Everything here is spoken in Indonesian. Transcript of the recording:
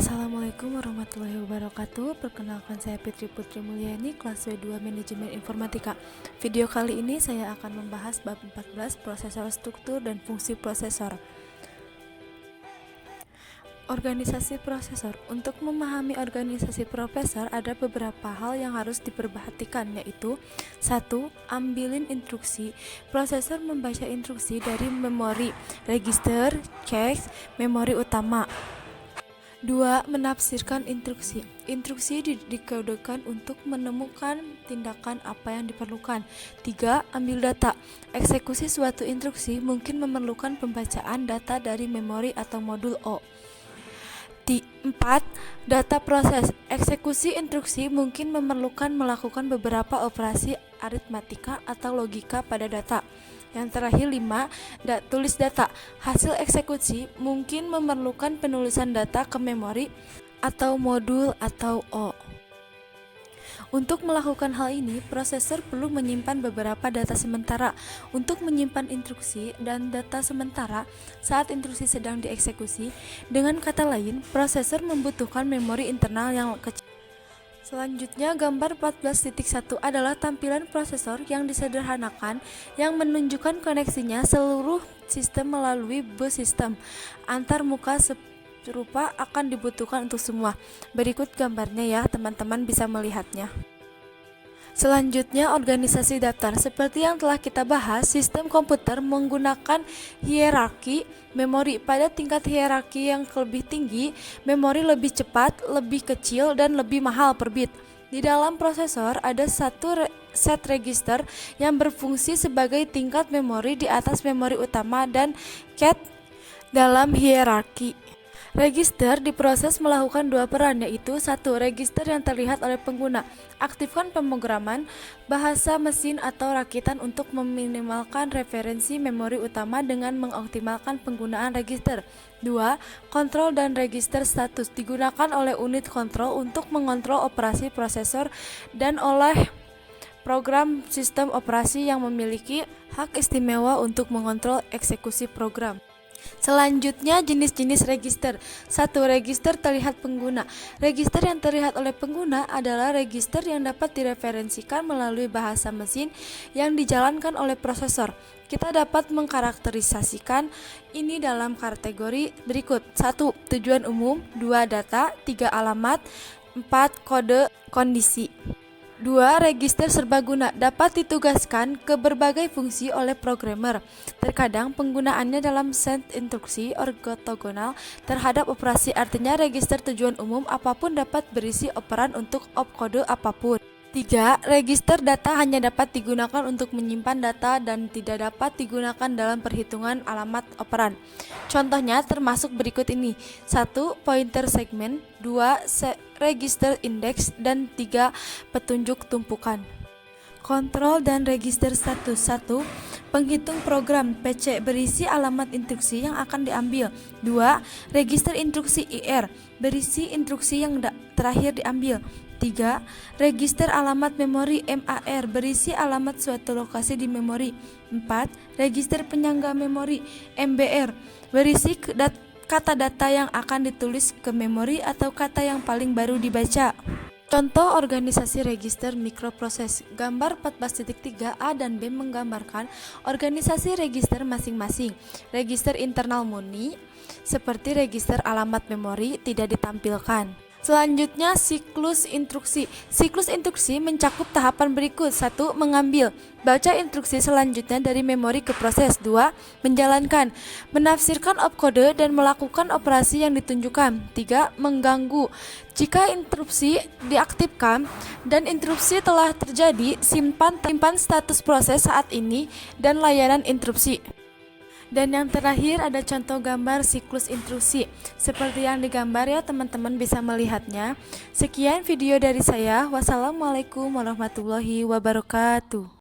Assalamualaikum warahmatullahi wabarakatuh. Perkenalkan, saya Fitri Putri Mulyani, kelas W2 Manajemen Informatika. Video kali ini saya akan membahas bab 14, prosesor struktur dan fungsi prosesor. Organisasi prosesor. Untuk memahami organisasi prosesor ada beberapa hal yang harus diperhatikan, yaitu 1. Ambilin instruksi. Prosesor membaca instruksi dari memori, register, cache, memori utama. 2. Menafsirkan instruksi. Instruksi dikodekan untuk menemukan tindakan apa yang diperlukan. 3. Ambil data. Eksekusi suatu instruksi mungkin memerlukan pembacaan data dari memori atau modul O. 4. Data proses. Eksekusi instruksi mungkin memerlukan melakukan beberapa operasi aritmatika atau logika pada data. Yang terakhir 5. Tulis data. Hasil eksekusi mungkin memerlukan penulisan data ke memori atau modul atau O. Untuk melakukan hal ini, prosesor perlu menyimpan beberapa data sementara. Untuk menyimpan instruksi dan data sementara saat instruksi sedang dieksekusi, dengan kata lain, prosesor membutuhkan memori internal yang kecil. Selanjutnya, gambar 14.1 adalah tampilan prosesor yang disederhanakan yang menunjukkan koneksinya seluruh sistem melalui bus sistem. Antar muka serupa akan dibutuhkan untuk semua. Berikut gambarnya ya, teman-teman bisa melihatnya. Selanjutnya, organisasi daftar. Seperti yang telah kita bahas, sistem komputer menggunakan hierarki memori. Pada tingkat hierarki yang lebih tinggi, memori lebih cepat, lebih kecil, dan lebih mahal per bit. Di dalam prosesor ada satu set register yang berfungsi sebagai tingkat memori di atas memori utama dan cache dalam hierarki. Register diproses melakukan dua peran, yaitu 1. Register yang terlihat oleh pengguna. Aktifkan pemrograman bahasa mesin atau rakitan untuk meminimalkan referensi memori utama dengan mengoptimalkan penggunaan register. 2. Kontrol dan register status digunakan oleh unit kontrol untuk mengontrol operasi prosesor dan oleh program sistem operasi yang memiliki hak istimewa untuk mengontrol eksekusi program. Selanjutnya, jenis-jenis register. 1. Register terlihat pengguna. Register yang terlihat oleh pengguna adalah register yang dapat direferensikan melalui bahasa mesin yang dijalankan oleh prosesor. Kita dapat mengkarakterisasikan ini dalam kategori berikut. 1. Tujuan umum. 2. Data. 3. Alamat. 4. Kode kondisi. 2. Register serbaguna dapat ditugaskan ke berbagai fungsi oleh programmer. Terkadang penggunaannya dalam set instruksi ortogonal terhadap operasi, artinya register tujuan umum apapun dapat berisi operan untuk opkode apapun. 3. Register data hanya dapat digunakan untuk menyimpan data dan tidak dapat digunakan dalam perhitungan alamat operan. Contohnya termasuk berikut ini. 1. Pointer segmen. 2. Register index. Dan 3. Petunjuk tumpukan. Kontrol dan register status. 1. Penghitung program PC berisi alamat instruksi yang akan diambil. 2. Register instruksi IR berisi instruksi yang terakhir diambil. 3. Register alamat memori MAR berisi alamat suatu lokasi di memori. 4. Register penyangga memori MBR berisi kata data yang akan ditulis ke memori atau kata yang paling baru dibaca. Contoh organisasi register mikroproses. Gambar 14.3 A dan B menggambarkan organisasi register masing-masing. Register internal murni seperti register alamat memori tidak ditampilkan. Selanjutnya, siklus instruksi. Siklus instruksi mencakup tahapan berikut. 1. Mengambil, baca instruksi selanjutnya dari memori ke proses. 2. Menjalankan, menafsirkan opkode dan melakukan operasi yang ditunjukkan. 3. Mengganggu, jika interupsi diaktifkan dan interupsi telah terjadi, simpan status proses saat ini dan layanan interupsi. Dan yang terakhir ada contoh gambar siklus instruksi. Seperti yang digambar ya, teman-teman bisa melihatnya. Sekian video dari saya. Wassalamualaikum warahmatullahi wabarakatuh.